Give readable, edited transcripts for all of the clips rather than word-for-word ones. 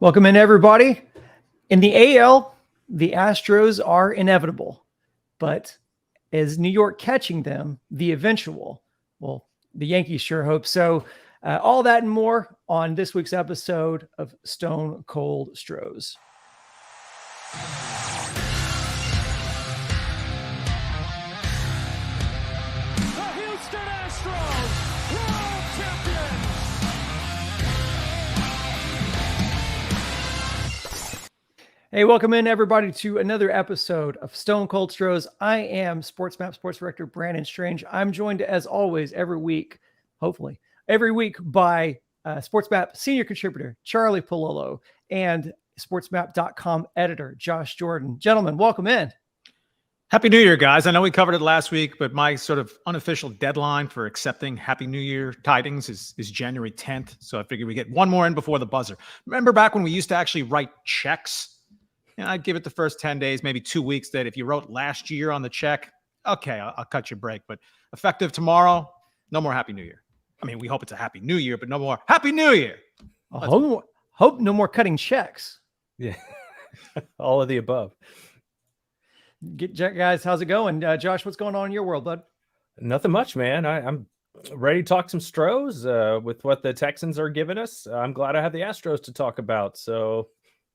Welcome in, everybody. In the AL, the Astros are inevitable, but is New York catching them the eventual? Well, the Yankees sure hope so. All that and more on this week's episode of Stone Cold Stros. Hey, welcome in, everybody, to another episode of Stone Cold Stros. I am SportsMap Sports Director Brandon Strange. I'm joined, as always, every week, hopefully, every week by SportsMap Senior Contributor Charlie Pololo and SportsMap.com editor Josh Jordan. Gentlemen, welcome in. Happy New Year, guys. I know we covered it last week, but my sort of unofficial deadline for accepting Happy New Year tidings is January 10th. So I figured we get one more in before the buzzer. Remember back when we used to actually write checks? I'd give it the first 10 days, maybe 2 weeks, that if you wrote last year on the check, okay, I'll cut you a break. But effective tomorrow, no more Happy New Year. I mean, we hope it's a Happy New Year, but no more Happy New Year. Hope no more cutting checks. Yeah, all of the above. Guys, how's it going? Josh, what's going on in your world, bud? Nothing much, man. I'm ready to talk some Stros with what the Texans are giving us. I'm glad I have the Astros to talk about. So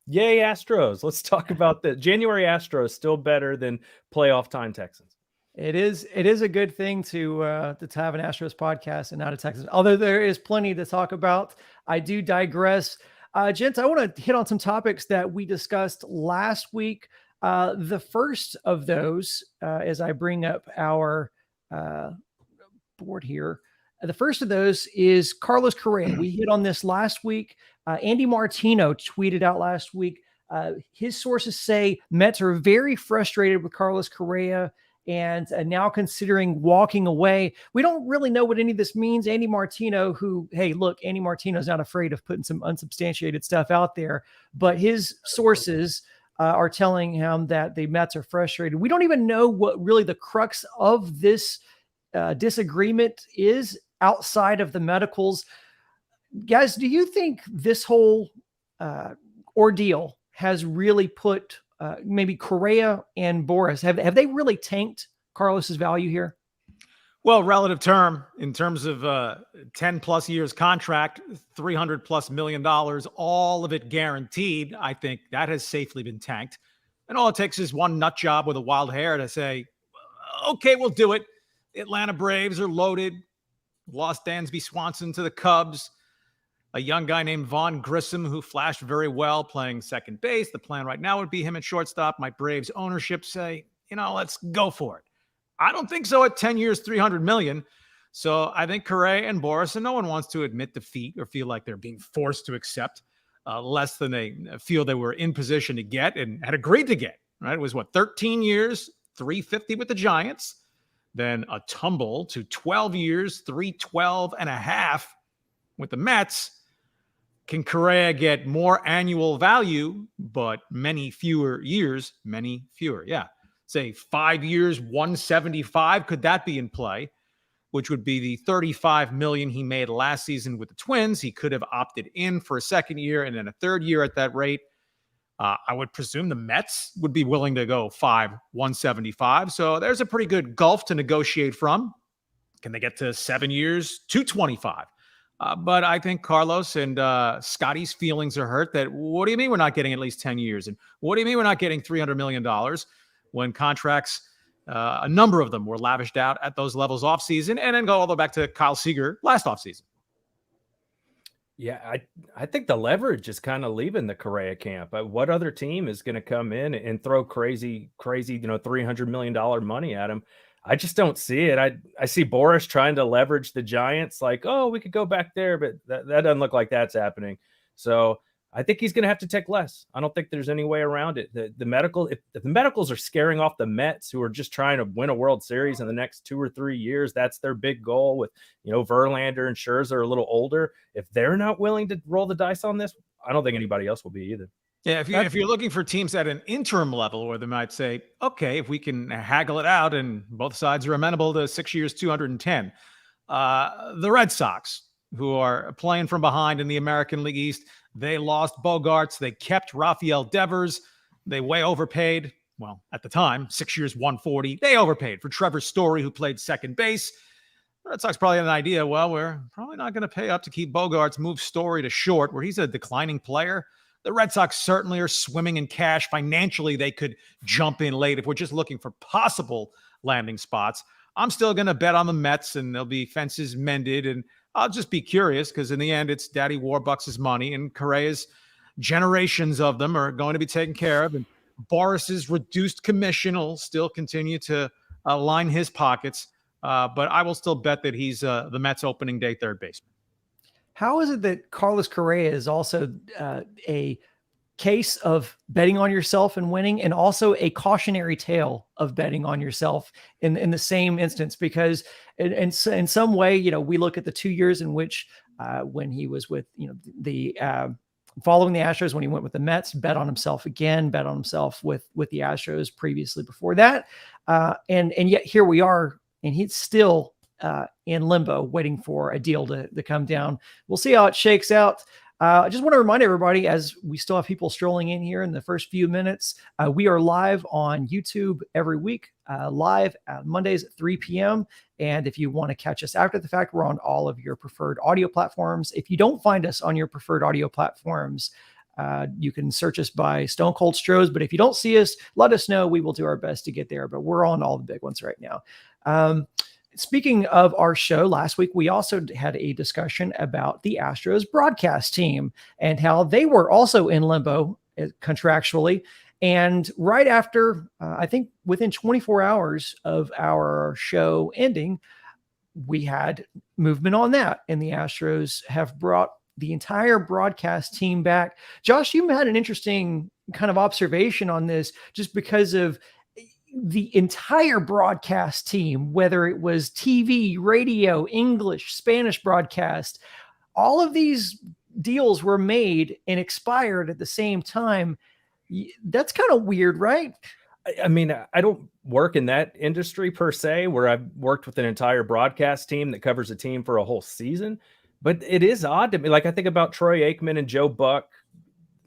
yay, Astros. Let's talk about the January Astros. Still better than playoff time Texans. It is a good thing to have an Astros podcast and not a Texans. Although there is plenty to talk about. I do digress. Gents, I want to hit on some topics that we discussed last week. The first of those, as I bring up our board here, the first of those is Carlos Correa. We hit on this last week. Andy Martino tweeted out last week. His sources say Mets are very frustrated with Carlos Correa and now considering walking away. We don't really know what any of this means. Andy Martino, who, hey, look, Andy Martino's not afraid of putting some unsubstantiated stuff out there, but his sources are telling him that the Mets are frustrated. We don't even know what really the crux of this disagreement is outside of the medicals. Guys, do you think this whole ordeal has really put maybe Correa and Boris, have they really tanked Carlos's value here? Well, relative term, in terms of 10 plus years contract, $300+ million, all of it guaranteed, I think that has safely been tanked. And all it takes is one nut job with a wild hair to say, okay, we'll do it. Atlanta Braves are loaded. Lost Dansby Swanson to the Cubs. A young guy named Vaughn Grissom who flashed very well playing second base. The plan right now would be him at shortstop. My Braves ownership say, let's go for it. I don't think so at 10 years, $300 million. So I think Correa and Boris, and no one wants to admit defeat or feel like they're being forced to accept less than they feel they were in position to get and had agreed to get, right? It was 13 years, $350 with the Giants, then a tumble to 12 years, $312.5 with the Mets. Can Correa get more annual value, but many fewer years? Many fewer, yeah. Say 5 years, $175. Could that be in play? Which would be the $35 million he made last season with the Twins. He could have opted in for a second year and then a third year at that rate. I would presume the Mets would be willing to go $175. So there's a pretty good gulf to negotiate from. Can they get to 7 years, $225? But I think Carlos and Scotty's feelings are hurt that, what do you mean we're not getting at least 10 years? And what do you mean we're not getting $300 million when contracts, a number of them were lavished out at those levels offseason, and then go all the way back to Kyle Seager last offseason? Yeah, I think the leverage is kind of leaving the Correa camp. What other team is going to come in and throw crazy, $300 million money at him? I just don't see it. I see Boris trying to leverage the Giants like, oh, we could go back there, but that doesn't look like that's happening. So I think he's going to have to take less. I don't think there's any way around it. If the medicals are scaring off the Mets, who are just trying to win a World Series in the next 2 or 3 years, that's their big goal with, Verlander and Scherzer a little older. If they're not willing to roll the dice on this, I don't think anybody else will be either. Yeah, if you're looking for teams at an interim level where they might say, okay, if we can haggle it out and both sides are amenable to 6 years, 210, the Red Sox, who are playing from behind in the American League East, they lost Bogarts. They kept Rafael Devers. They way overpaid. Well, at the time, 6 years, 140. They overpaid for Trevor Story, who played second base. The Red Sox probably had an idea, well, we're probably not going to pay up to keep Bogarts, move Story to short, where he's a declining player. The Red Sox certainly are swimming in cash. Financially, they could jump in late if we're just looking for possible landing spots. I'm still going to bet on the Mets, and there'll be fences mended, and I'll just be curious because in the end, it's Daddy Warbucks' money, and Correa's generations of them are going to be taken care of, and Boris's reduced commission will still continue to line his pockets. But I will still bet that he's the Mets opening day third baseman. How is it that Carlos Correa is also a case of betting on yourself and winning, and also a cautionary tale of betting on yourself in the same instance? Because in some way, we look at the 2 years in which when he was with, the following the Astros, when he went with the Mets, bet on himself again, bet on himself with the Astros previously before that. And yet here we are, and he's still in limbo, waiting for a deal to come down. We'll see how it shakes out. I just want to remind everybody, as we still have people strolling in here in the first few minutes, we are live on YouTube every week, live Mondays at 3 p.m. And if you want to catch us after the fact, we're on all of your preferred audio platforms. If you don't find us on your preferred audio platforms, you can search us by Stone Cold Stros. But if you don't see us, let us know. We will do our best to get there. But we're on all the big ones right now. Speaking of our show, last week, we also had a discussion about the Astros broadcast team and how they were also in limbo contractually. And right after, I think within 24 hours of our show ending, we had movement on that. And the Astros have brought the entire broadcast team back. Josh, you had an interesting kind of observation on this, just because of the entire broadcast team, whether it was TV, radio, English, Spanish broadcast, all of these deals were made and expired at the same time. That's kind of weird, right? I mean, I don't work in that industry per se, where I've worked with an entire broadcast team that covers a team for a whole season, but it is odd to me. Like, I think about Troy Aikman and Joe Buck.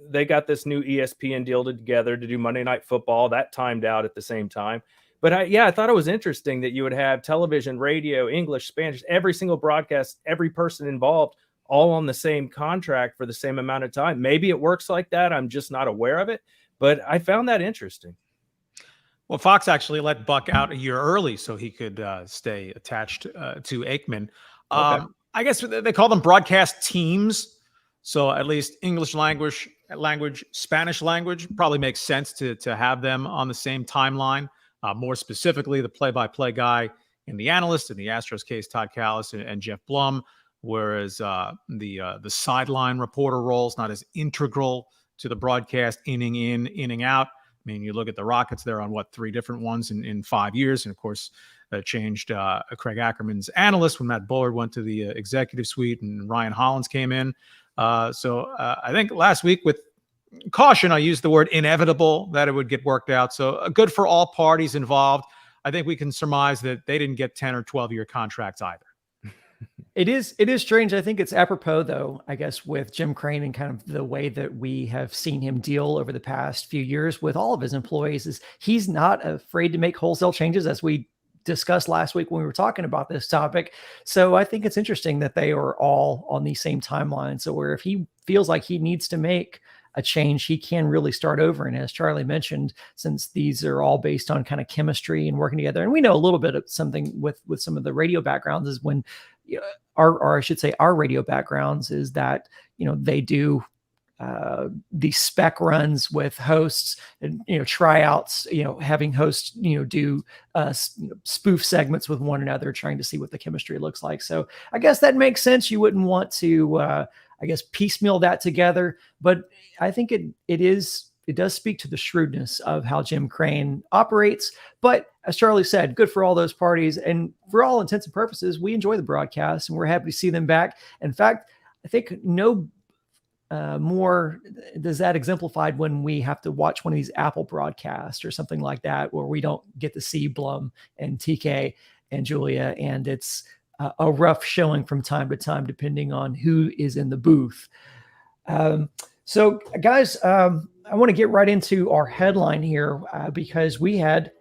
They got this new ESPN deal together to do Monday Night Football. That timed out at the same time. But I thought it was interesting that you would have television, radio, English, Spanish, every single broadcast, every person involved, all on the same contract for the same amount of time. Maybe it works like that. I'm just not aware of it. But I found that interesting. Well, Fox actually let Buck out a year early so he could stay attached to Aikman. Okay. I guess they call them broadcast teams. So at least English language, Spanish language probably makes sense to have them on the same timeline. More specifically, the play-by-play guy and the analyst, in the Astros case, Todd Callis and Jeff Blum, whereas the sideline reporter role is not as integral to the broadcast, inning in, inning out. I mean, you look at the Rockets, they're on 3 different ones in 5 years. And of course, changed Craig Ackerman's analyst when Matt Bullard went to the executive suite and Ryan Hollins came in. So I think last week, with caution, I used the word inevitable, that it would get worked out. So good for all parties involved. I think we can surmise that they didn't get 10 or 12-year contracts either. It is strange. I think it's apropos, though, I guess, with Jim Crane and kind of the way that we have seen him deal over the past few years with all of his employees, is he's not afraid to make wholesale changes, as we discussed last week when we were talking about this topic. So I think it's interesting that they are all on the same timeline. So where if he feels like he needs to make a change, he can really start over. And as Charlie mentioned, since these are all based on kind of chemistry and working together, and we know a little bit of something with some of the radio backgrounds, is when, or I should say our radio backgrounds, is that, they do these spec runs with hosts and, tryouts, having hosts, do spoof segments with one another, trying to see what the chemistry looks like. So I guess that makes sense. You wouldn't want to, piecemeal that together, but I think it does speak to the shrewdness of how Jim Crane operates. But as Charlie said, good for all those parties. And for all intents and purposes, we enjoy the broadcast and we're happy to see them back. In fact, I think no more does that exemplified when we have to watch one of these Apple broadcasts or something like that, where we don't get to see Blum and TK and Julia. And it's a rough showing from time to time, depending on who is in the booth. So guys, I want to get right into our headline here because we had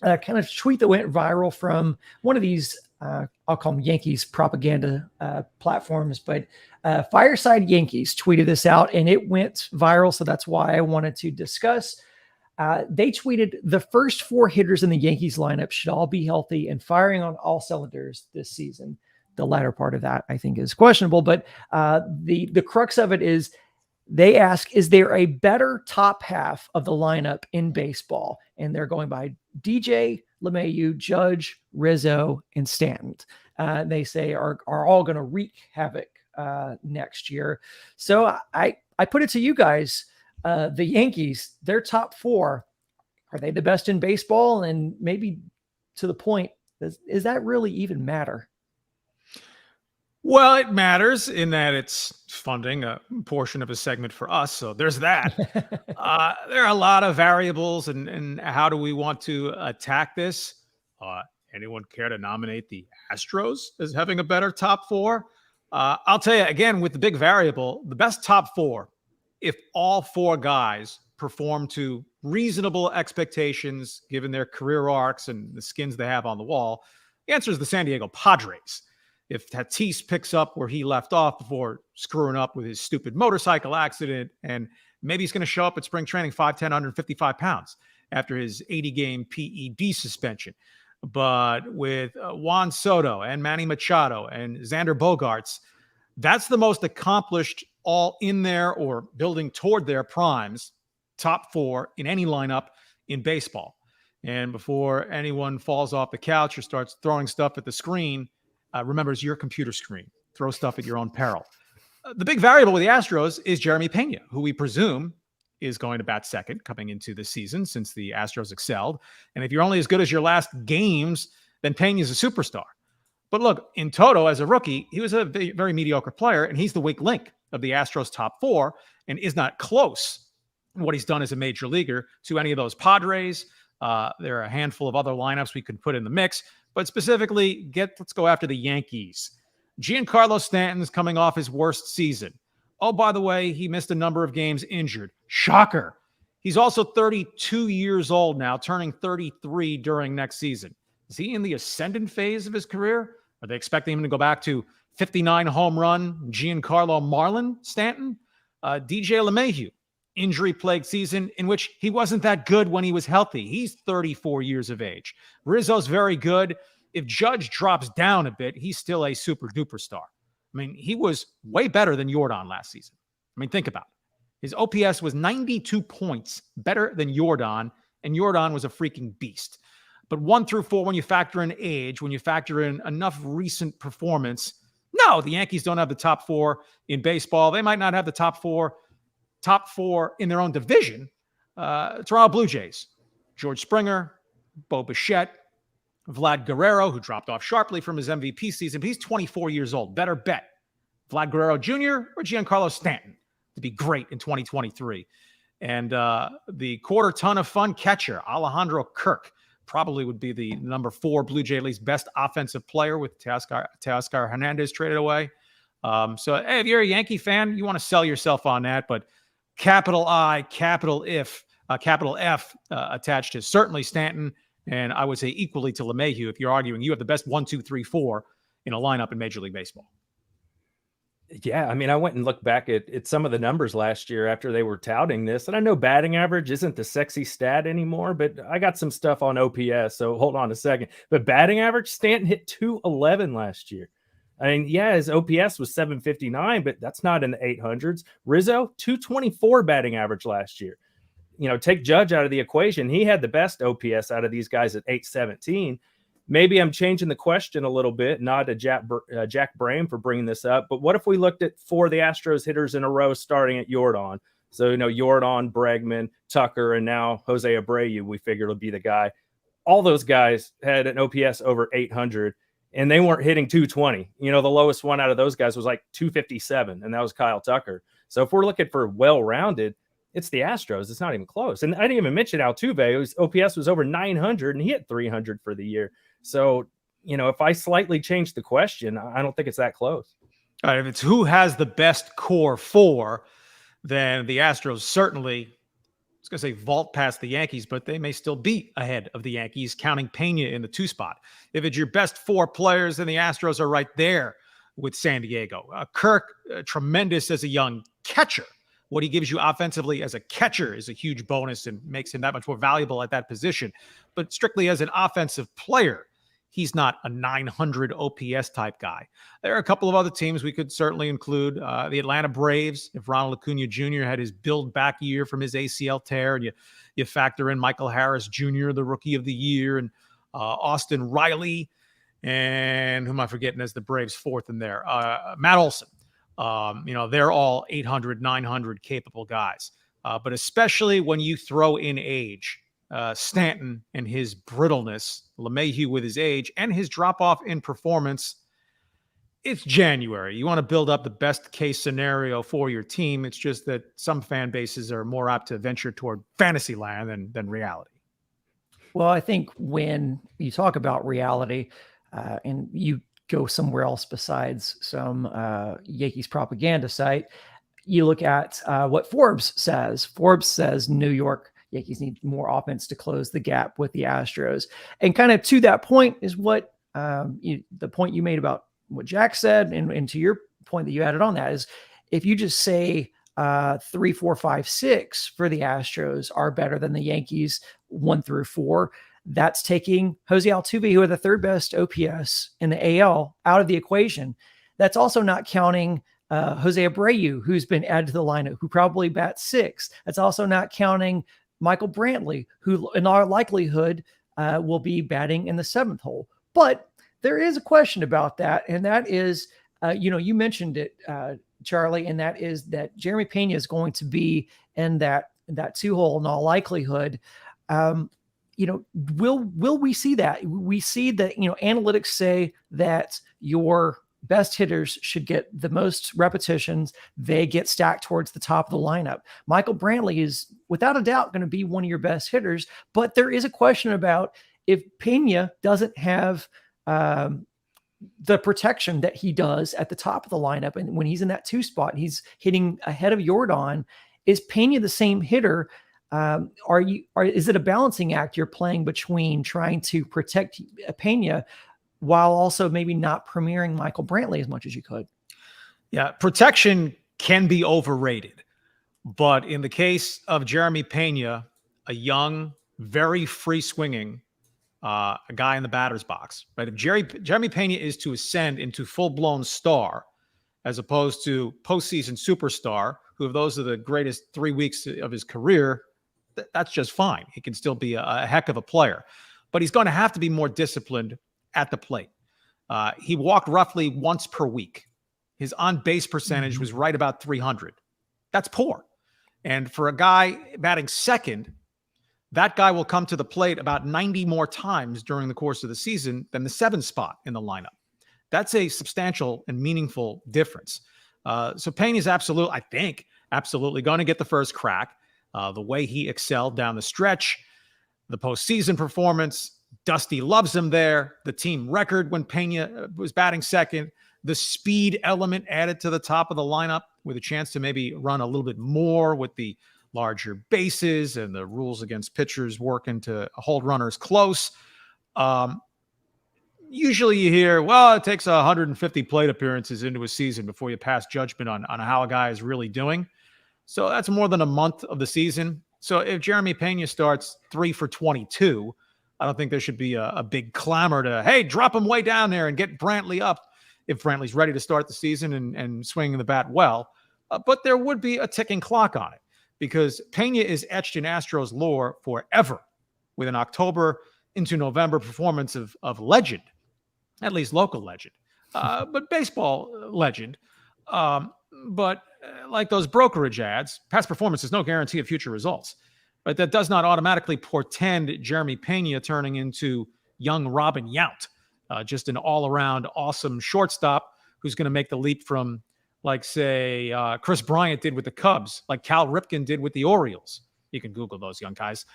a kind of tweet that went viral from one of these, I'll call them Yankees propaganda platforms, but Fireside Yankees tweeted this out and it went viral. So that's why I wanted to discuss. They tweeted, the first 4 hitters in the Yankees lineup should all be healthy and firing on all cylinders this season. The latter part of that I think is questionable, but the crux of it is, they ask, is there a better top half of the lineup in baseball? And they're going by DJ, LeMahieu, Judge, Rizzo, and Stanton. They say are all going to wreak havoc next year. So I put it to you guys, the Yankees, their top 4, are they the best in baseball? And maybe to the point, does that really even matter? Well, it matters in that it's funding a portion of a segment for us. So there's that. There are a lot of variables and how do we want to attack this? Anyone care to nominate the Astros as having a better top 4? I'll tell you again, with the big variable, the best top 4, if all 4 guys perform to reasonable expectations, given their career arcs and the skins they have on the wall, the answer is the San Diego Padres. If Tatis picks up where he left off before screwing up with his stupid motorcycle accident, and maybe he's going to show up at spring training 5'10", 155 pounds after his 80-game PED suspension. But with Juan Soto and Manny Machado and Xander Bogaerts, that's the most accomplished, all in there or building toward their primes, top 4 in any lineup in baseball. And before anyone falls off the couch or starts throwing stuff at the screen, remember, it's your computer screen. Throw stuff at your own peril. The big variable with the Astros is Jeremy Peña, who we presume is going to bat second coming into the season since the Astros excelled. And if you're only as good as your last games, then Peña's a superstar. But look, in toto, as a rookie, he was a very mediocre player, and he's the weak link of the Astros top 4 and is not close in what he's done as a major leaguer to any of those Padres. There are a handful of other lineups we could put in the mix. But specifically, let's go after the Yankees. Giancarlo Stanton's coming off his worst season. Oh, by the way, he missed a number of games injured. Shocker. He's also 32 years old now, turning 33 during next season. Is he in the ascendant phase of his career? Are they expecting him to go back to 59 home run Giancarlo Marlin Stanton? DJ LeMahieu, injury-plagued season in which he wasn't that good when he was healthy. He's 34 years of age. Rizzo's very good. If Judge drops down a bit, he's still a super-duper star. I mean, he was way better than Yordan last season. I mean, think about it. His OPS was 92 points better than Yordan, and Yordan was a freaking beast. But 1 through 4, when you factor in age, when you factor in enough recent performance, no, the Yankees don't have the top 4 in baseball. They might not have the top four in their own division. Toronto Blue Jays, George Springer, Bo Bichette, Vlad Guerrero, who dropped off sharply from his MVP season, but he's 24 years old. Better bet Vlad Guerrero Jr. or Giancarlo Stanton to be great in 2023. And the quarter ton of fun catcher, Alejandro Kirk, probably would be the number 4 Blue Jay League's best offensive player with Teoscar Hernandez traded away. So hey, if you're a Yankee fan, you want to sell yourself on that, but capital I, capital F attached to certainly Stanton, and I would say equally to LeMahieu if you're arguing you have the best 1, 2, 3, 4 in a lineup in Major League Baseball. Yeah, I mean, I went and looked back at some of the numbers last year after they were touting this, and I know batting average isn't the sexy stat anymore, but I got some stuff on OPS, so hold on a second. But batting average, Stanton hit 211 last year. I mean, yeah, his OPS was 759, but that's not in the 800s. Rizzo, 224 batting average last year. Take Judge out of the equation. He had the best OPS out of these guys at 817. Maybe I'm changing the question a little bit, not to Jack Brame for bringing this up, but what if we looked at 4 of the Astros hitters in a row starting at Yordan? So, Yordan, Bregman, Tucker, and now Jose Abreu, we figured would be the guy. All those guys had an OPS over 800, and they weren't hitting 220. The lowest one out of those guys was like 257, and that was Kyle Tucker. So if we're looking for well-rounded, it's the Astros. It's not even close. And I didn't even mention Altuve. His OPS was over 900, and he hit 300 for the year. So, if I slightly change the question, I don't think it's that close. All right, if it's who has the best core 4, then the Astros certainly, I was going to say vault past the Yankees, but they may still be ahead of the Yankees, counting Peña in the 2 spot. If it's your best 4 players, then the Astros are right there with San Diego. Kirk, tremendous as a young catcher. What he gives you offensively as a catcher is a huge bonus and makes him that much more valuable at that position. But strictly as an offensive player, he's not a 900 OPS type guy. There are a couple of other teams we could certainly include. The Atlanta Braves, if Ronald Acuna Jr. had his build back year from his ACL tear, and you factor in Michael Harris Jr., the rookie of the year, and Austin Riley, and who am I forgetting as the Braves 4th in there? Matt Olson. They're all 800, 900 capable guys. But especially when you throw in age, Stanton and his brittleness, LeMahieu with his age, and his drop-off in performance, it's January. You want to build up the best case scenario for your team. It's just that some fan bases are more apt to venture toward fantasy land than reality. Well, I think when you talk about reality and you go somewhere else besides some Yankees propaganda site, you look at what Forbes says. Forbes says New York Yankees need more offense to close the gap with the Astros. And kind of to that point is what the point you made about what Jack said, and to your point that you added on that is if you just say 3, 4, 5, 6 for the Astros are better than the Yankees 1 through 4, that's taking Jose Altuve, who are the 3rd best OPS in the AL, out of the equation. That's also not counting Jose Abreu, who's been added to the lineup, who probably bats 6. That's also not counting Michael Brantley, who in all likelihood will be batting in the 7th hole. But there is a question about that, and that is, you mentioned it, Charlie, and that is that Jeremy Peña is going to be in that 2 hole in all likelihood. Will we see that? We see that, analytics say that your best hitters should get the most repetitions. They get stacked towards the top of the lineup. Michael Brantley is without a doubt going to be one of your best hitters, but there is a question about if Peña doesn't have the protection that he does at the top of the lineup. And when he's in that 2 spot, he's hitting ahead of Yordan. Is Peña the same hitter? Is it a balancing act you're playing between trying to protect Peña while also maybe not premiering Michael Brantley as much as you could? Yeah, protection can be overrated. But in the case of Jeremy Peña, a young, very free swinging a guy in the batter's box, right? If Jeremy Peña is to ascend into full-blown star as opposed to postseason superstar, who if those are the greatest 3 weeks of his career, that's just fine. He can still be a heck of a player. But he's going to have to be more disciplined at the plate. He walked roughly once per week. His on-base percentage was right about 300. That's poor. And for a guy batting 2nd, that guy will come to the plate about 90 more times during the course of the season than the 7th spot in the lineup. That's a substantial and meaningful difference. So Peña is absolutely going to get the first crack. The way he excelled down the stretch, the postseason performance, Dusty loves him there. The team record when Peña was batting 2nd, the speed element added to the top of the lineup with a chance to maybe run a little bit more with the larger bases and the rules against pitchers working to hold runners close. Usually you hear, well, it takes 150 plate appearances into a season before you pass judgment on how a guy is really doing. So that's more than a month of the season. So if Jeremy Peña starts 3 for 22, I don't think there should be a big clamor to, hey, drop him way down there and get Brantley up. if Brantley's ready to start the season and swinging the bat well. But there would be a ticking clock on it because Peña is etched in Astros lore forever with an October into November performance of legend, at least local legend, but baseball legend. But like those brokerage ads, past performance is no guarantee of future results. But that does not automatically portend Jeremy Peña turning into young Robin Yount, just an all-around awesome shortstop who's going to make the leap from, like, say, Chris Bryant did with the Cubs, like Cal Ripken did with the Orioles. You can Google those young guys.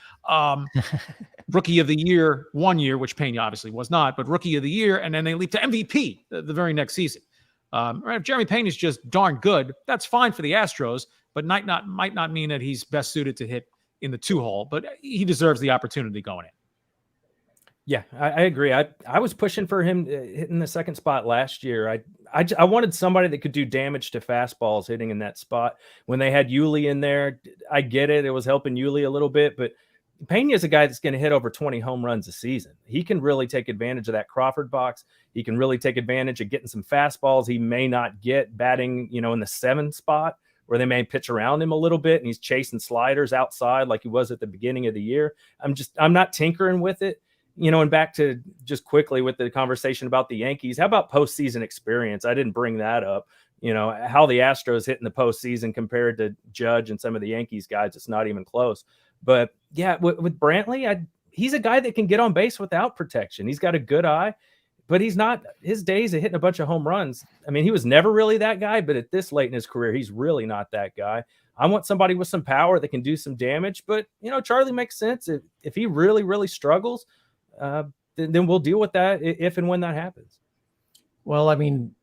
Rookie of the year, 1 year, which Peña obviously was not, but rookie of the year, and then they leap to MVP the very next season. If Jeremy Peña is just darn good, that's fine for the Astros, but might not mean that he's best suited to hit in the 2-hole, but he deserves the opportunity going in. Yeah, I agree. I was pushing for him hitting the second spot last year. I wanted somebody that could do damage to fastballs hitting in that spot. When they had Yuli in there, I get it. It was helping Yuli a little bit, but Peña is a guy that's going to hit over 20 home runs a season. He can really take advantage of that Crawford box. He can really take advantage of getting some fastballs he may not get batting, in the 7 spot, where they may pitch around him a little bit and he's chasing sliders outside like he was at the beginning of the year. I'm not tinkering with it. And back to just quickly with the conversation about the Yankees, how about postseason experience? I didn't bring that up. How the Astros hit in the postseason compared to Judge and some of the Yankees guys, it's not even close. But yeah, with Brantley, he's a guy that can get on base without protection. He's got a good eye, but he's not his days of hitting a bunch of home runs. I mean, he was never really that guy, but at this late in his career, he's really not that guy. I want somebody with some power that can do some damage. But, Charlie makes sense. If he really, really struggles, then we'll deal with that if and when that happens. Well, I mean,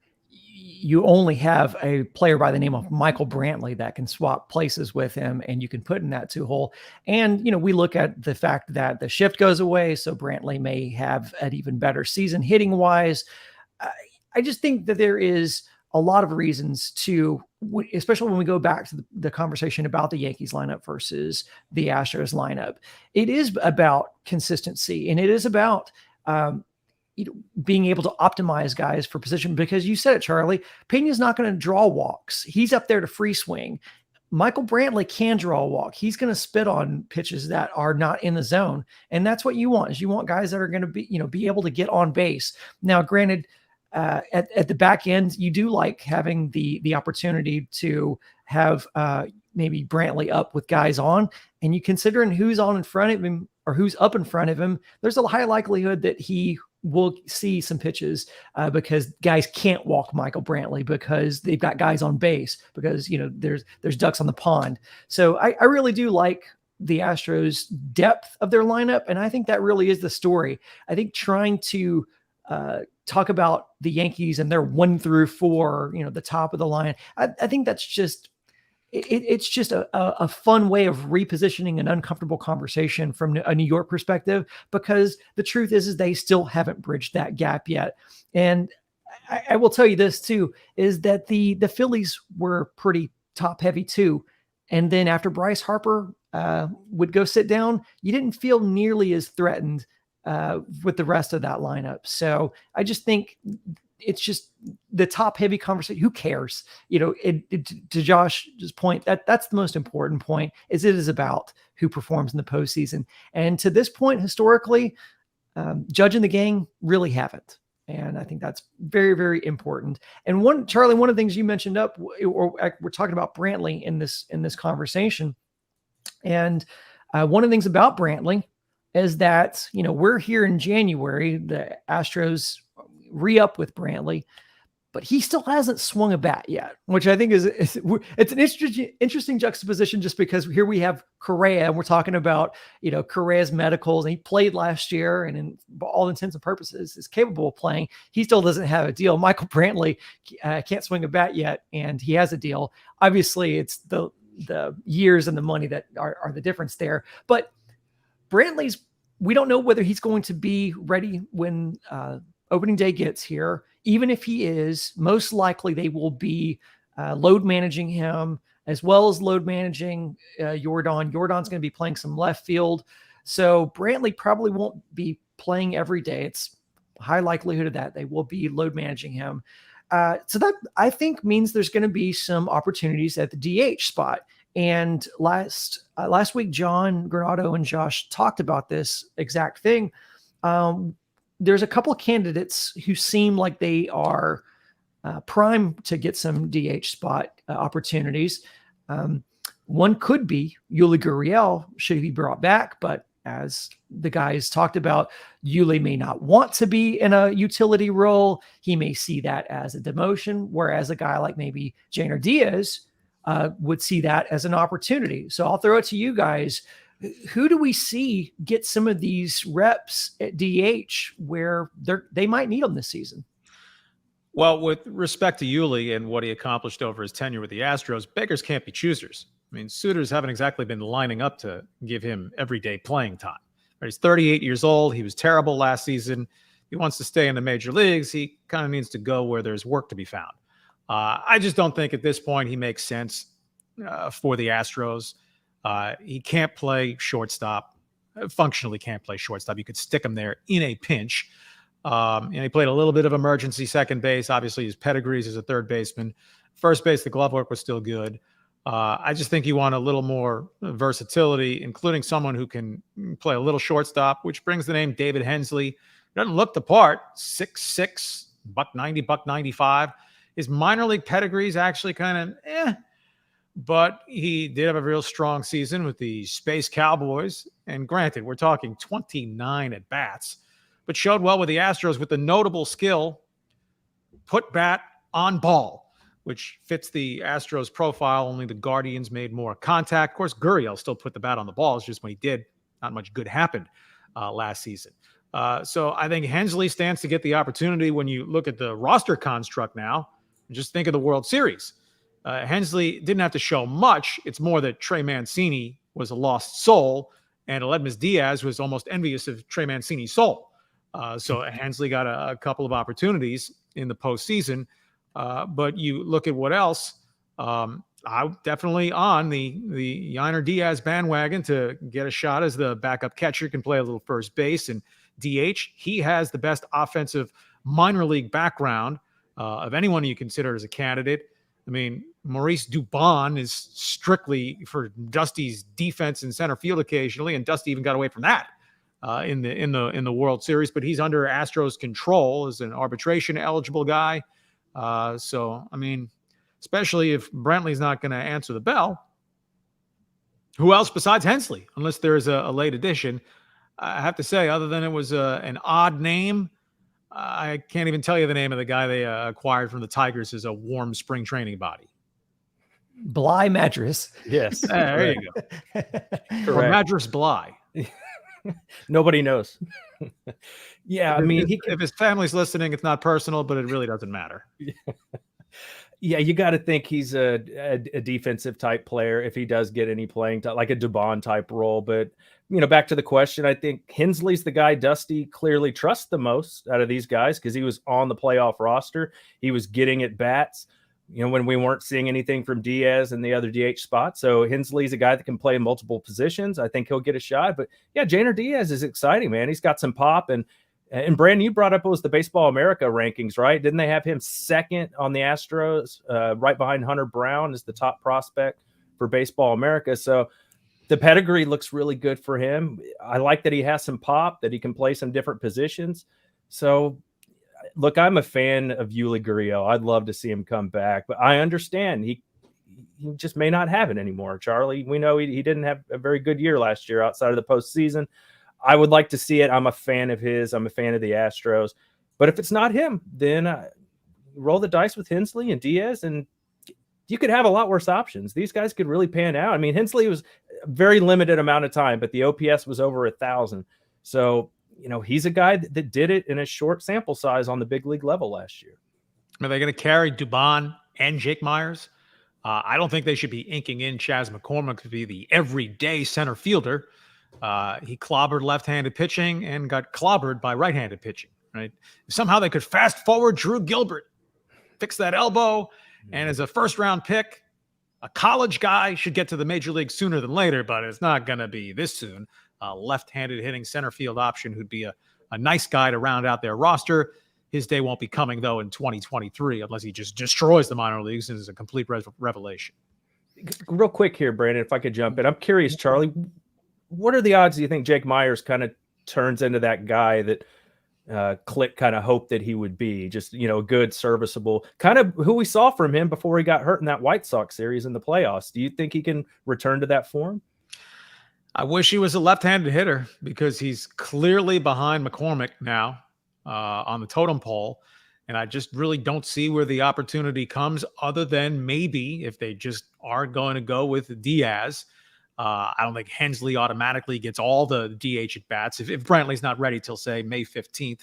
you only have a player by the name of Michael Brantley that can swap places with him and you can put in that 2-hole. And, we look at the fact that the shift goes away. So Brantley may have an even better season hitting wise. I just think that there is a lot of reasons to, especially when we go back to the conversation about the Yankees lineup versus the Astros lineup. It is about consistency and it is about, being able to optimize guys for position, because you said it, Charlie, Peña's not going to draw walks. He's up there to free swing. Michael Brantley can draw a walk. He's going to spit on pitches that are not in the zone. And that's what you want, is you want guys that are going to be able to get on base. Now, granted, at the back end, you do like having the opportunity to have maybe Brantley up with guys on, and you considering who's on in front of him or who's up in front of him, there's a high likelihood that he will see some pitches because guys can't walk Michael Brantley because they've got guys on base, because there's ducks on the pond. So I really do like the Astros depth of their lineup, and I think that really is the story. I think trying to talk about the Yankees and their 1 through 4, the top of the line, I think that's just it's just a fun way of repositioning an uncomfortable conversation from a New York perspective, because the truth is they still haven't bridged that gap yet. And I will tell you this too, is that the Phillies were pretty top heavy too. And then after Bryce Harper would go sit down, you didn't feel nearly as threatened with the rest of that lineup. So I just think it's just the top heavy conversation. Who cares? To Josh's point, that's the most important point, is it is about who performs in the postseason. And to this point, historically, Judge and the gang really haven't. And I think that's very, very important. And Charlie, one of the things you mentioned we're talking about Brantley in this conversation. And one of the things about Brantley is that, we're here in January, the Astros re-up with Brantley, but he still hasn't swung a bat yet, which I think it's an interesting juxtaposition, just because here we have Correa and we're talking about, Correa's medicals, and he played last year and in all intents and purposes is capable of playing. He still doesn't have a deal. Michael Brantley can't swing a bat yet, and he has a deal. Obviously it's the years and the money that are the difference there, but we don't know whether he's going to be ready when opening day gets here. Even if he is, most likely they will be load managing him, as well as load managing Yordan. Yordan's going to be playing some left field. So Brantley probably won't be playing every day. It's high likelihood of that. They will be load managing him. So that I think means there's going to be some opportunities at the DH spot. And last week, John Granado and Josh talked about this exact thing. There's a couple of candidates who seem like they are prime to get some DH spot opportunities. One could be Yuli Gurriel, should he be brought back, but as the guys talked about, Yuli may not want to be in a utility role. He may see that as a demotion, whereas a guy like maybe Jainer Diaz would see that as an opportunity. So I'll throw it to you guys. Who do we see get some of these reps at DH where they might need them this season? Well, with respect to Yuli and what he accomplished over his tenure with the Astros, beggars can't be choosers. I mean, suitors haven't exactly been lining up to give him everyday playing time. He's 38 years old. He was terrible last season. He wants to stay in the major leagues. He kind of needs to go where there's work to be found. I just don't think at this point he makes sense for the Astros. He can't play shortstop, functionally can't play shortstop. You could stick him there in a pinch. And he played a little bit of emergency second base. Obviously, his pedigrees as a third baseman. First base, the glove work was still good. I just think you want a little more versatility, including someone who can play a little shortstop, which brings the name David Hensley. Doesn't look the part. 6'6", $190, $195. His minor league pedigree is actually kind of but he did have a real strong season with the Space Cowboys. And granted, we're talking 29 at bats, but showed well with the Astros with the notable skill, put bat on ball, which fits the Astros profile. Only the Guardians made more contact. Of course, Gurriel still put the bat on the ball. It's just when he did, not much good happened last season. So I think Hensley stands to get the opportunity when you look at the roster construct now. And just think of the World Series. Hensley didn't have to show much. It's more that Trey Mancini was a lost soul, and Aledmys Diaz was almost envious of Trey Mancini's soul. So Hensley got a couple of opportunities in the postseason. But you look at what else. I'm definitely on the Yainer Diaz bandwagon to get a shot as the backup catcher, can play a little first base and DH. He has the best offensive minor league background of anyone you consider as a candidate. I mean, Maurice Dubon is strictly for Dusty's defense in center field occasionally, and Dusty even got away from that in the World Series. But he's under Astros control as an arbitration eligible guy. So I mean, especially if Brantley's not going to answer the bell, who else besides Hensley? Unless there's a late addition. I have to say, other than it was an odd name, I can't even tell you the name of the guy they acquired from the Tigers as a warm spring training body. Bly Madras. Yes. There you go. Or Madras Bly. Nobody knows. Yeah, I mean, if his family's listening, it's not personal, but it really doesn't matter. Yeah, you got to think he's a defensive type player if he does get any playing time, like a Dubon type role. But, you know, back to the question, I think Hensley's the guy Dusty clearly trusts the most out of these guys because he was on the playoff roster. He was getting at bats, you know, when we weren't seeing anything from Diaz and the other DH spot. So Hensley's a guy that can play in multiple positions. I think he'll get a shot. But yeah, Jainer Diaz is exciting, man. He's got some pop. And Brandon, you brought up it was the Baseball America rankings, right? Didn't they have him second on the Astros, right behind Hunter Brown as the top prospect for Baseball America? So the pedigree looks really good for him. I like that he has some pop, that he can play some different positions. So, look, I'm a fan of Yuli Gurriel. I'd love to see him come back, but I understand he just may not have it anymore. Charlie, we know he didn't have a very good year last year outside of the postseason. I would like to see it. I'm a fan of his. I'm a fan of the Astros. But if it's not him, then roll the dice with Hensley and Diaz, and you could have a lot worse options. These guys could really pan out. I mean, Hensley was a very limited amount of time, but the OPS was over 1,000. So, you know, he's a guy that did it in a short sample size on the big league level last year. Are they going to carry Dubon and Jake Myers? I don't think they should be inking in Chas McCormick to be the everyday center fielder. He clobbered left-handed pitching and got clobbered by right-handed pitching, right? If somehow they could fast forward Drew Gilbert, fix that elbow, and as a first-round pick, a college guy should get to the major league sooner than later, but it's not going to be this soon. Left-handed hitting center field option who'd be a nice guy to round out their roster. His day won't be coming, though, in 2023, unless he just destroys the minor leagues and is a complete revelation. Real quick here, Brandon, if I could jump in. I'm curious, Charlie, what are the odds do you think Jake Myers kind of turns into that guy that Click kind of hoped that he would be? Just, good, serviceable, kind of who we saw from him before he got hurt in that White Sox series in the playoffs. Do you think he can return to that form? I wish he was a left-handed hitter, because he's clearly behind McCormick now on the totem pole. And I just really don't see where the opportunity comes, other than maybe if they just are going to go with Diaz. I don't think Hensley automatically gets all the DH at bats. If Brantley's not ready till, say, May 15th,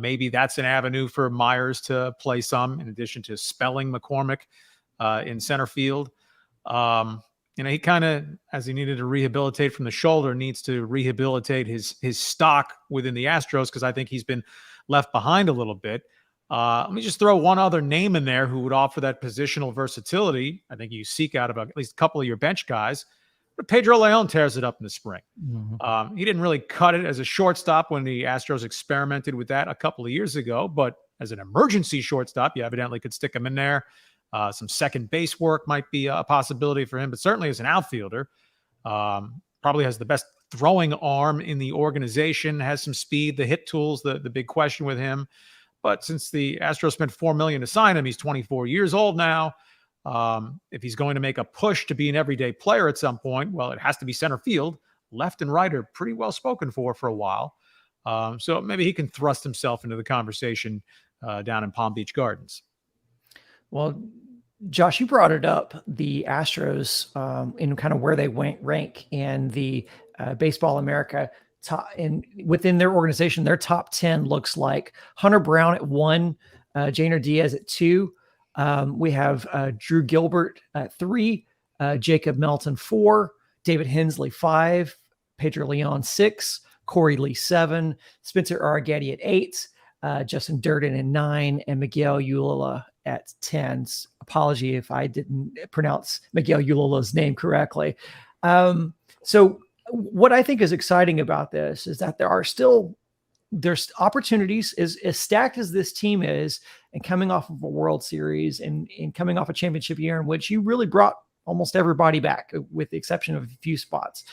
maybe that's an avenue for Myers to play some, in addition to spelling McCormick in center field. He kind of, as he needed to rehabilitate from the shoulder, needs to rehabilitate his stock within the Astros, because I think he's been left behind a little bit. Let me just throw one other name in there who would offer that positional versatility. I think you seek out about at least a couple of your bench guys. But Pedro Leon tears it up in the spring. Mm-hmm. He didn't really cut it as a shortstop when the Astros experimented with that a couple of years ago, but as an emergency shortstop, you evidently could stick him in there. Some second base work might be a possibility for him, but certainly as an outfielder, probably has the best throwing arm in the organization, has some speed, the hit tools, the big question with him. But since the Astros spent $4 million to sign him, he's 24 years old now. If he's going to make a push to be an everyday player at some point, well, it has to be center field. Left and right are pretty well spoken for a while. So maybe he can thrust himself into the conversation down in Palm Beach Gardens. Well, Josh, you brought it up, the Astros, in kind of where they rank in the Baseball America top, and within their organization, their top 10 looks like Hunter Brown at 1, Jainer Diaz at 2. We have Drew Gilbert at 3, Jacob Melton 4, David Hensley 5, Pedro Leon 6, Corey Lee 7, Spencer Arrighetti at 8, Justin Durden at 9, and Miguel Ullola at 10. Apology if I didn't pronounce Miguel Ulola's name correctly. So what I think is exciting about this is that there's opportunities, as stacked as this team is, and coming off of a World Series and coming off a championship year in which you really brought almost everybody back, with the exception of a few spots.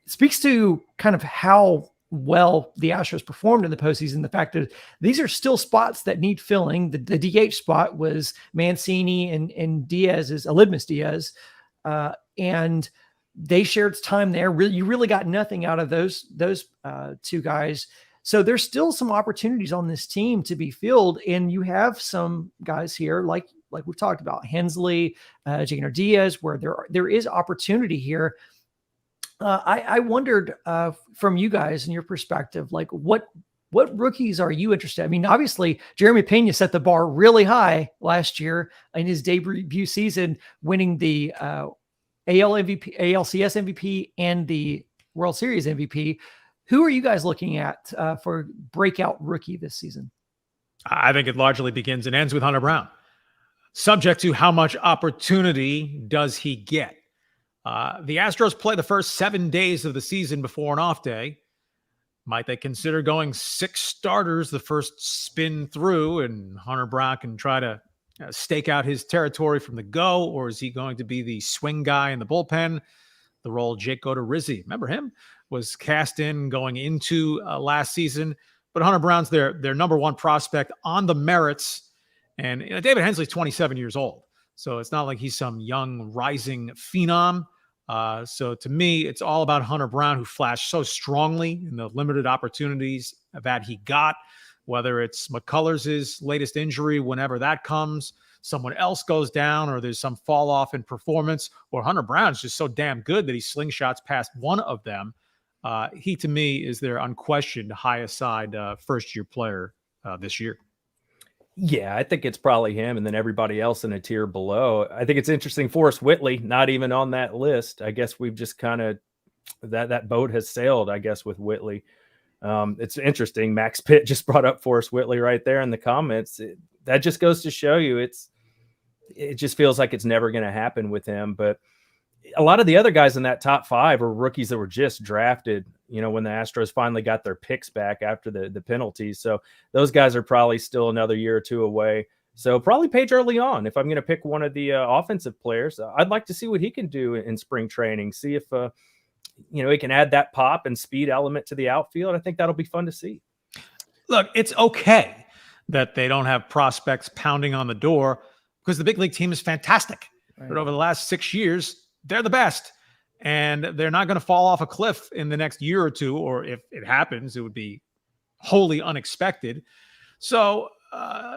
Speaks to kind of how well the Astros performed in the postseason. The fact that these are still spots that need filling. The DH spot was Mancini and Diaz's, Aledmys Diaz, and they shared time there. You really got nothing out of those two guys. So there's still some opportunities on this team to be filled, and you have some guys here like we've talked about, Hensley, Jainer Diaz, where there is opportunity here. I wondered from you guys and your perspective, like what rookies are you interested in? I mean, obviously Jeremy Peña set the bar really high last year in his debut season, winning the AL MVP, ALCS MVP, and the World Series MVP. Who are you guys looking at for breakout rookie this season? I think it largely begins and ends with Hunter Brown, subject to how much opportunity does he get. The Astros play the first 7 days of the season before an off day. Might they consider going 6 starters the first spin through, and Hunter Brown can try to stake out his territory from the go? Or is he going to be the swing guy in the bullpen, the role Jake Odorizzi, remember him, was cast in going into last season? But Hunter Brown's their number one prospect on the merits. And David Hensley's 27 years old. So it's not like he's some young rising phenom. So to me, it's all about Hunter Brown, who flashed so strongly in the limited opportunities that he got, whether it's McCullers' latest injury, whenever that comes, someone else goes down, or there's some fall off in performance, or Hunter Brown's just so damn good that he slingshots past one of them. He, to me, is their unquestioned highest side first-year player this year. Yeah, I think it's probably him, and then everybody else in a tier below. I think it's interesting. Forrest Whitley, not even on that list. I guess we've just kind of that boat has sailed, I guess, with Whitley. It's interesting. Max Pitt just brought up Forrest Whitley right there in the comments. That just goes to show you it just feels like it's never going to happen with him. But a lot of the other guys in that top 5 are rookies that were just drafted, when the Astros finally got their picks back after the penalties. So those guys are probably still another year or two away. So probably Pedro Leon. If I'm going to pick one of the offensive players, I'd like to see what he can do in spring training. See if, he can add that pop and speed element to the outfield. I think that'll be fun to see. Look, it's okay that they don't have prospects pounding on the door because the big league team is fantastic. Right. But over the last 6 years, they're the best. And they're not going to fall off a cliff in the next year or two, or if it happens, it would be wholly unexpected. So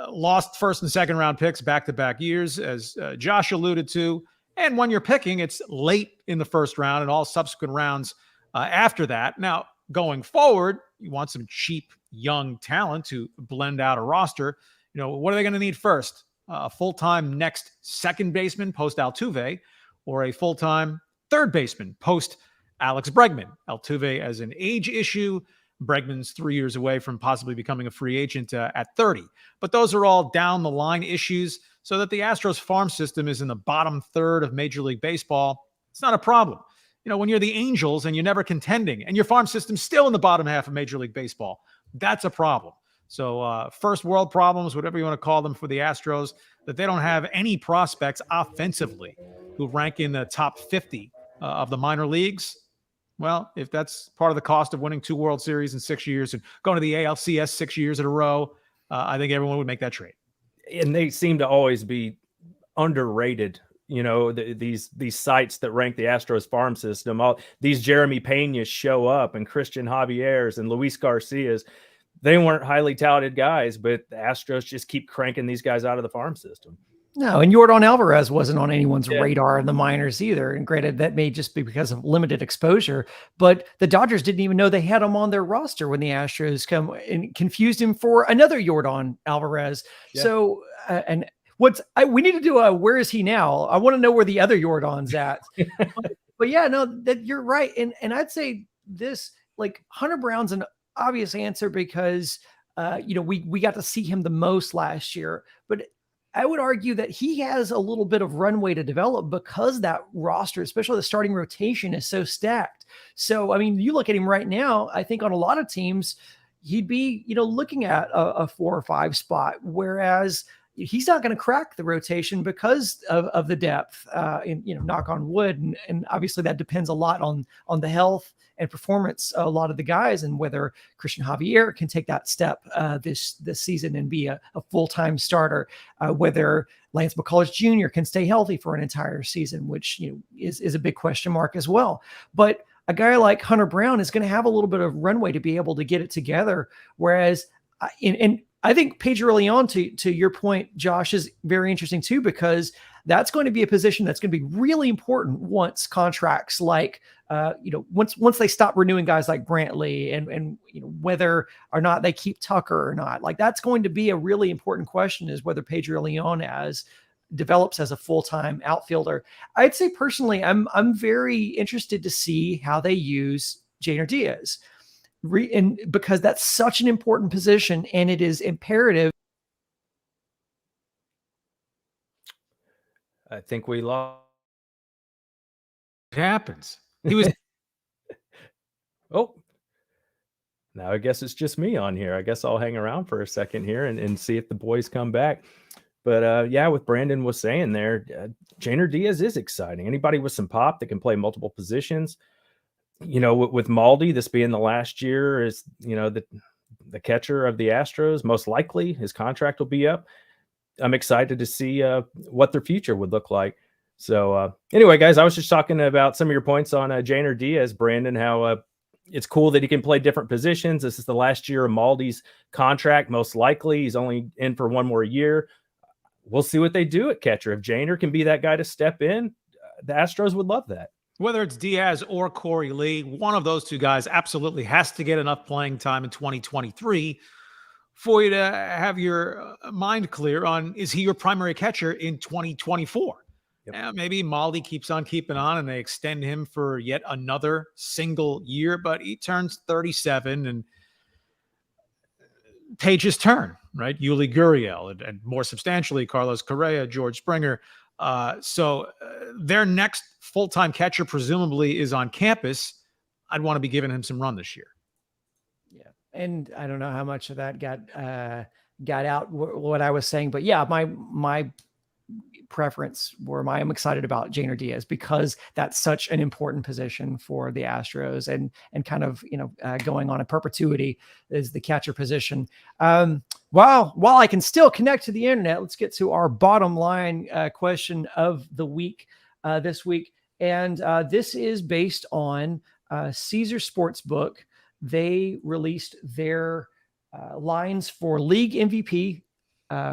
lost first and second round picks back-to-back years, as Josh alluded to. And when you're picking, it's late in the first round and all subsequent rounds after that. Now, going forward, you want some cheap, young talent to blend out a roster. What are they going to need first? A full-time next second baseman post Altuve, or a full-time third baseman post Alex Bregman. Altuve as an age issue. Bregman's 3 years away from possibly becoming a free agent at 30. But those are all down the line issues, so that the Astros farm system is in the bottom third of Major League Baseball. It's not a problem. When you're the Angels and you're never contending and your farm system's still in the bottom half of Major League Baseball, that's a problem. So first world problems, whatever you want to call them for the Astros, that they don't have any prospects offensively who rank in the top 50 of the minor leagues. Well, if that's part of the cost of winning 2 World Series in 6 years and going to the ALCS 6 years in a row, I think everyone would make that trade. And they seem to always be underrated. These sites that rank the Astros farm system, all these Jeremy Peñas show up, and Christian Javier's and Luis Garcia's. They weren't highly touted guys, but the Astros just keep cranking these guys out of the farm system. No, and Yordan Alvarez wasn't on anyone's radar in the minors either. And granted, that may just be because of limited exposure, but the Dodgers didn't even know they had him on their roster when the Astros come and confused him for another Yordan Alvarez. Yeah. So, we need to do where is he now? I want to know where the other Yordan's at. but yeah, no, that you're right. And I'd say this, like, Hunter Brown's an obvious answer because, we got to see him the most last year, but I would argue that he has a little bit of runway to develop because that roster, especially the starting rotation, is so stacked. So, I mean, you look at him right now, I think on a lot of teams, he'd be, looking at a 4 or 5 spot, whereas he's not going to crack the rotation because of the depth, knock on wood. And obviously that depends a lot on the health and performance, a lot of the guys, and whether Christian Javier can take that step this season and be a full-time starter, whether Lance McCullers Jr. can stay healthy for an entire season, which is a big question mark as well. But a guy like Hunter Brown is going to have a little bit of runway to be able to get it together. Whereas, and I think Pedro Leon, to your point, Josh, is very interesting too, because that's going to be a position that's going to be really important once contracts like, once they stop renewing guys like Brantley and whether or not they keep Tucker or not. Like, that's going to be a really important question, is whether Pedro Leon develops as a full-time outfielder. I'd say personally, I'm very interested to see how they use Jainer Diaz. And because that's such an important position, and it is imperative. I think we lost. It happens. He was. Oh, now I guess it's just me on here. I guess I'll hang around for a second here and see if the boys come back. But yeah, what Brandon was saying there, Jainer Diaz is exciting. Anybody with some pop that can play multiple positions. With Maldi, this being the last year, is the catcher of the Astros. Most likely his contract will be up. I'm excited to see what their future would look like. So anyway, guys, I was just talking about some of your points on Jainer Diaz, Brandon, how it's cool that he can play different positions. This is the last year of Maldi's contract. Most likely he's only in for 1 more year. We'll see what they do at catcher. If Jainer can be that guy to step in, the Astros would love that. Whether it's Diaz or Corey Lee, one of those 2 guys absolutely has to get enough playing time in 2023 for you to have your mind clear on, is he your primary catcher in 2024? Yep. Maybe Maldi keeps on keeping on and they extend him for yet another single year, but he turns 37 and Page's turn, right? Yuli Gurriel and more substantially, Carlos Correa, George Springer. So their next full-time catcher presumably is on campus. I'd want to be giving him some run this year. Yeah. And I don't know how much of that got out what I was saying, but yeah, my preference where I'm excited about Jainer Diaz because that's such an important position for the Astros and kind of, going on in perpetuity is the catcher position. While I can still connect to the internet, let's get to our bottom line question of the week this week. And this is based on Caesar Sportsbook. They released their lines for league MVP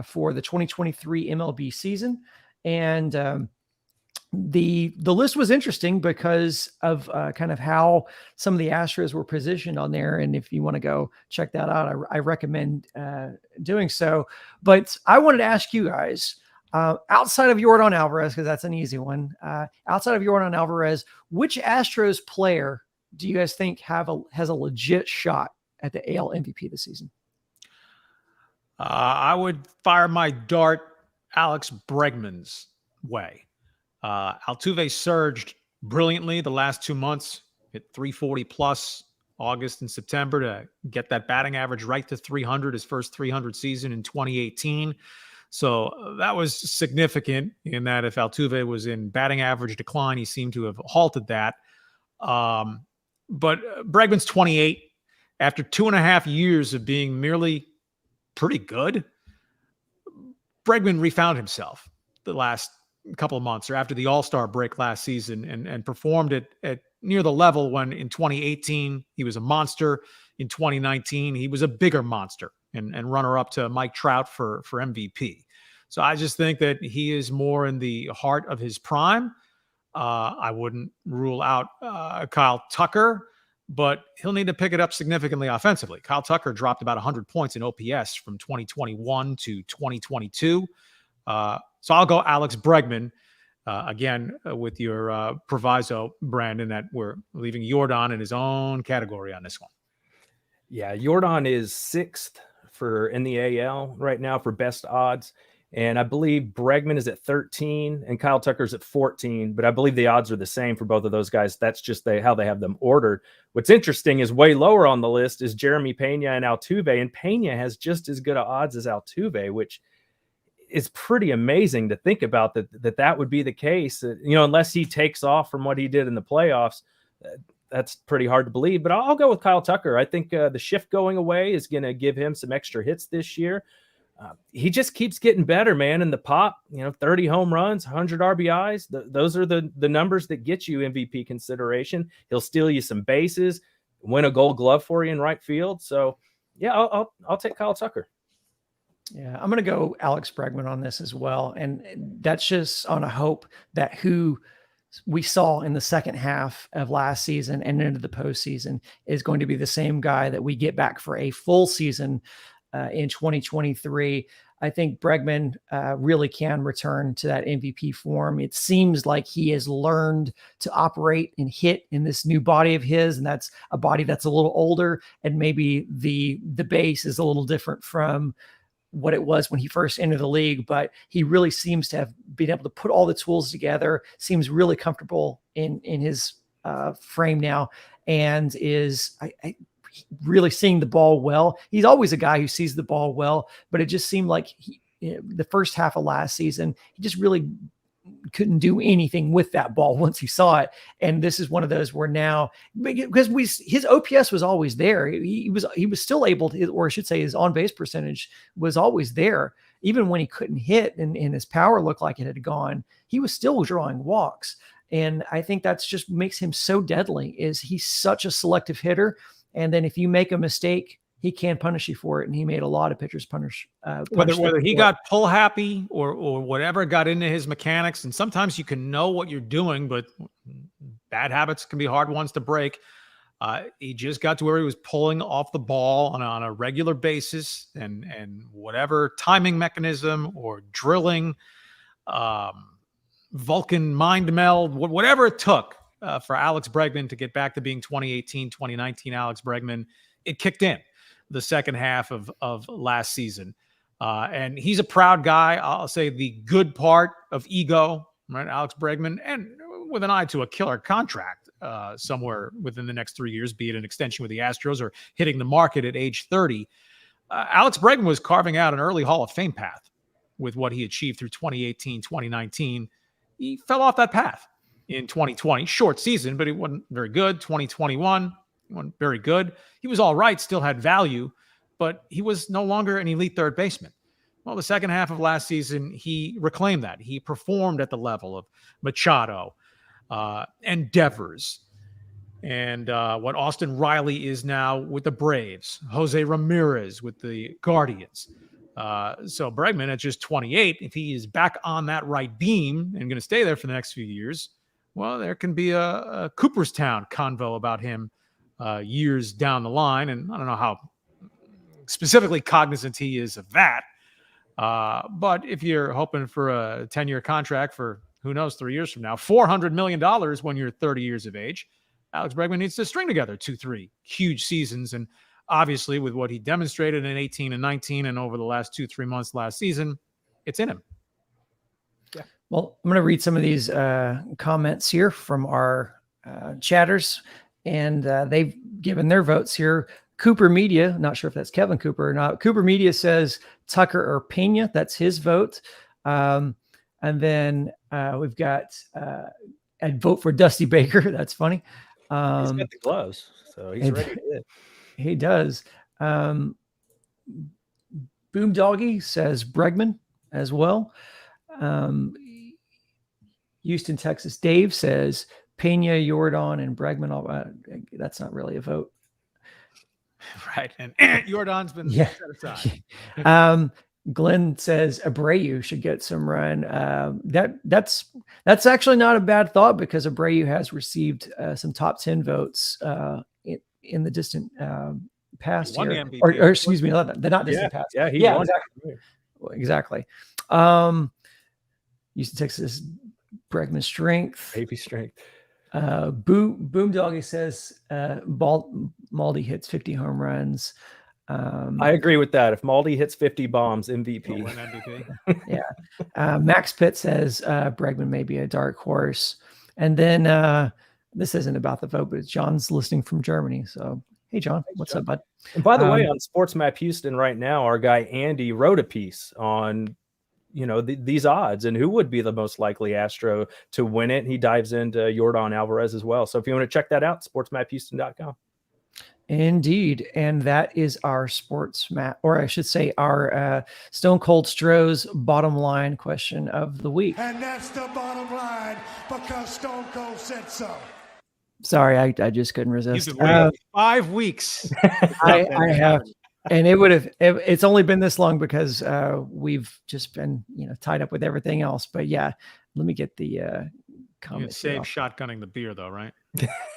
for the 2023 MLB season. And the list was interesting because of kind of how some of the Astros were positioned on there. And if you want to go check that out, I recommend doing so. But I wanted to ask you guys, outside of Yordan Alvarez, because that's an easy one, outside of Yordan Alvarez, which Astros player do you guys think has a legit shot at the AL MVP this season? I would fire my dart Alex Bregman's way. Altuve surged brilliantly the last 2 months, hit 340 plus August and September to get that batting average right to 300, his first 300 season in 2018. So that was significant in that if Altuve was in batting average decline, he seemed to have halted that. But Bregman's 28. After 2.5 years of being merely pretty good, Bregman refound himself the last couple of months or after the All-Star break last season and performed at near the level when in 2018 he was a monster. In 2019, he was a bigger monster and runner-up to Mike Trout for MVP. So I just think that he is more in the heart of his prime. I wouldn't rule out Kyle Tucker, but he'll need to pick it up significantly offensively. Kyle Tucker dropped about 100 points in OPS from 2021 to 2022. So I'll go Alex Bregman again with your proviso, Brandon, that we're leaving Yordan in his own category on this one. Yeah, Yordan is 6th in the AL right now for best odds. And I believe Bregman is at 13 and Kyle Tucker's at 14, but I believe the odds are the same for both of those guys. That's just how they have them ordered. What's interesting is way lower on the list is Jeremy Peña and Altuve, and Peña has just as good odds as Altuve, which is pretty amazing to think about that would be the case. Unless he takes off from what he did in the playoffs, that's pretty hard to believe. But I'll go with Kyle Tucker. I think the shift going away is going to give him some extra hits this year. He just keeps getting better, man. In the pop, 30 home runs, 100 RBIs. Those are the numbers that get you MVP consideration. He'll steal you some bases, win a Gold Glove for you in right field. So, yeah, I'll take Kyle Tucker. Yeah, I'm going to go Alex Bregman on this as well. And that's just on a hope that who we saw in the second half of last season and into the postseason is going to be the same guy that we get back for a full season in 2023. I think Bregman really can return to that MVP form. It seems like he has learned to operate and hit in this new body of his, and that's a body that's a little older, and maybe the base is a little different from what it was when he first entered the league, but he really seems to have been able to put all the tools together, seems really comfortable in his frame now, and is really seeing the ball well. He's always a guy who sees the ball well, but it just seemed like the first half of last season, he just really couldn't do anything with that ball once he saw it. And this is one of those where now, because his OPS was always there. He was still able to, or I should say his on base percentage was always there. Even when he couldn't hit and his power looked like it had gone, he was still drawing walks. And I think that's just makes him so deadly, is he's such a selective hitter. And then if you make a mistake, he can punish you for it. And he made a lot of pitchers punish whether he got pull happy or whatever got into his mechanics. And sometimes you can know what you're doing, but bad habits can be hard ones to break. He just got to where he was pulling off the ball on a regular basis, and whatever timing mechanism or drilling, Vulcan mind meld, whatever it took for Alex Bregman to get back to being 2018, 2019 Alex Bregman, it kicked in the second half of last season. And he's a proud guy. I'll say the good part of ego, right? Alex Bregman, and with an eye to a killer contract somewhere within the next 3 years, be it an extension with the Astros or hitting the market at age 30. Alex Bregman was carving out an early Hall of Fame path with what he achieved through 2018, 2019. He fell off that path in 2020. Short season, but he wasn't very good. 2021, he wasn't very good. He was all right, still had value, but he was no longer an elite third baseman. Well, the second half of last season, he reclaimed that. He performed at the level of Machado and Devers, and what Austin Riley is now with the Braves, Jose Ramirez with the Guardians. So Bregman at just 28, if he is back on that right beam and going to stay there for the next few years, well, there can be a Cooperstown convo about him years down the line. And I don't know how specifically cognizant he is of that. But if you're hoping for a 10-year contract for, who knows, 3 years from now, $400 million when you're 30 years of age, Alex Bregman needs to string together 2-3 huge seasons. And obviously, with what he demonstrated in 18 and 19 and over the last 2-3 months last season, it's in him. Yeah. Well, I'm going to read some of these comments here from our chatters, and they've given their votes here. Cooper Media, not sure if that's Kevin Cooper or not. Cooper Media says Tucker or Peña. That's his vote. And then we've got I'd vote for Dusty Baker. That's funny. He's got the gloves, so he's ready to hit. He does. Boom Doggy says Bregman as well. Houston, Texas. Dave says Peña, Jordan, and Bregman. That's not really a vote. Right. And Jordan's been set aside. Glenn says Abreu should get some run. That's actually not a bad thought, because Abreu has received some top 10 votes in the distant past here, or excuse me, the not distant past. Yeah, he won. Exactly. Houston, Texas. Bregman strength. Baby strength. Boom Doggy says Maldi hits 50 home runs. I agree with that. If Maldi hits 50 bombs, MVP. Yeah. Max Pitt says Bregman may be a dark horse. And then this isn't about the vote, but John's listening from Germany. So, hey, John, what's up, bud? And by the way, on Sports Map Houston right now, our guy Andy wrote a piece on these odds and who would be the most likely Astro to win it. He dives into Jordan Alvarez as well. So if you want to check that out, sportsmaphouston.com. Indeed. And that is our sports map, or I should say our Stone Cold Stros bottom line question of the week. And that's the bottom line, because Stone Cold said so. Sorry, I just couldn't resist. You've been waiting 5 weeks. I have. And it's only been this long because we've just been, tied up with everything else. But yeah, let me get the comment. You save shotgunning the beer though, right?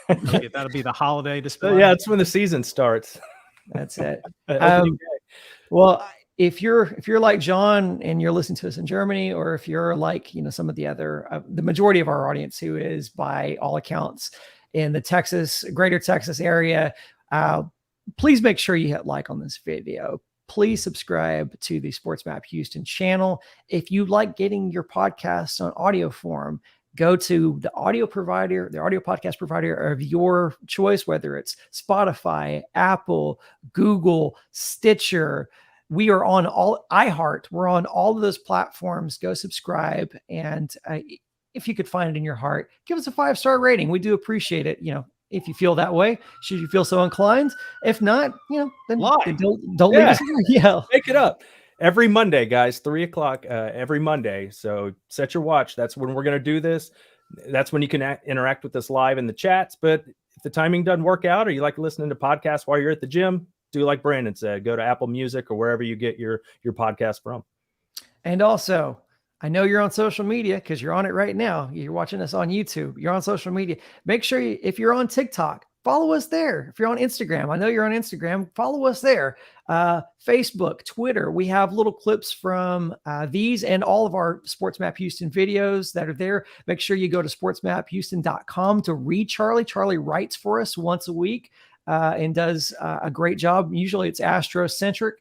That'll be the holiday display. Yeah, it's when the season starts. That's it. Well, if you're like John and you're listening to us in Germany, or if you're like, some of the other, the majority of our audience who is by all accounts in the greater Texas area, please make sure you hit like on this video. Please subscribe to the Sports Map Houston channel. If you like getting your podcast on audio form, go to the audio podcast provider of your choice, whether it's Spotify, Apple, Google, Stitcher. We are on iHeart. We're on all of those platforms. Go subscribe. And if you could find it in your heart, give us a 5-star rating. We do appreciate it. If you feel that way, should you feel so inclined. If not, then don't leave us. Yeah, make it up. Every Monday, guys, 3:00 every Monday. So set your watch. That's when we're going to do this. That's when you can interact with us live in the chats. But if the timing doesn't work out, or you like listening to podcasts while you're at the gym, do like Brandon said, go to Apple Music or wherever you get your podcast from. And also, I know you're on social media because you're on it right now. You're watching us on YouTube. You're on social media. Make sure if you're on TikTok, follow us there. If you're on Instagram, I know you're on Instagram, follow us there. Facebook, Twitter, we have little clips from these and all of our Sports Map Houston videos that are there. Make sure you go to sportsmaphouston.com to read Charlie. Charlie writes for us once a week and does a great job. Usually it's Astro-centric.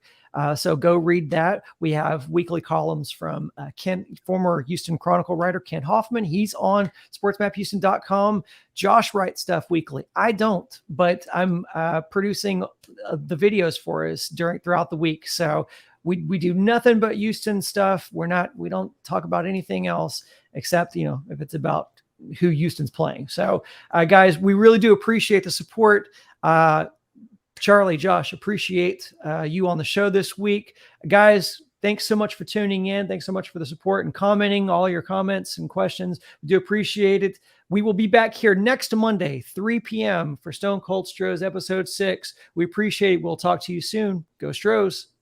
So go read that. We have weekly columns from Ken, former Houston Chronicle writer Ken Hoffman. He's on sportsmaphouston.com. Josh writes stuff weekly. I don't, but I'm producing the videos for us throughout the week. So we do nothing but Houston stuff. We don't talk about anything else except, if it's about who Houston's playing. So guys, we really do appreciate the support. Charlie, Josh, appreciate you on the show this week. Guys, thanks so much for tuning in. Thanks so much for the support and commenting, all your comments and questions. We do appreciate it. We will be back here next Monday, 3 p.m. for Stone Cold Stros episode 6. We appreciate it. We'll talk to you soon. Go Stros.